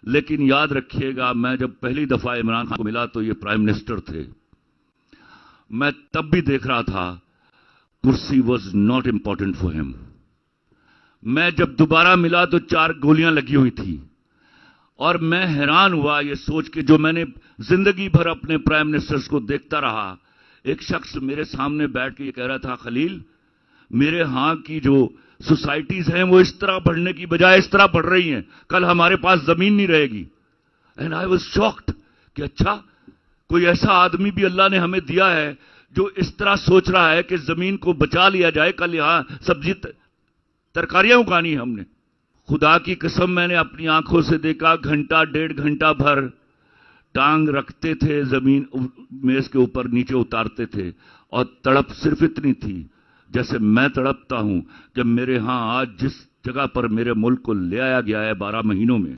लेकिन याद रखिएगा, मैं जब पहली दफा इमरान खान को मिला तो ये प्राइम मिनिस्टर थे। मैं तब भी देख रहा था कुर्सी was not important for him. मैं जब दोबारा मिला तो 4 गोलियां लगी हुई थी और मैं हैरान हुआ ये सोच के, जो मैंने जिंदगी भर अपने प्राइम मिनिस्टर्स को देखता रहा। एक शख्स मेरे सामने बैठ के ये कह रहा था, खलील, मेरे यहां की जो सोसाइटीज हैं वो इस तरह बढ़ने की बजाय इस तरह बढ़ रही हैं, कल हमारे पास जमीन नहीं रहेगी। एंड आई वाज शॉक्ड कि अच्छा, कोई ऐसा आदमी भी अल्लाह ने हमें दिया है जो इस तरह सोच रहा है कि जमीन को बचा लिया जाए, कल यहां सब्जी तरकारियां उगानी है हमने। खुदा की कसम, मैंने अपनी आंखों से देखा, घंटा 1.5 घंटा भर टांग रखते थे, जमीन मेज के ऊपर नीचे उतारते थे, और तड़प सिर्फ इतनी थी जैसे मैं तड़पता हूं कि मेरे यहां आज जिस जगह पर मेरे मुल्क को ले आया गया है 12 महीनों में,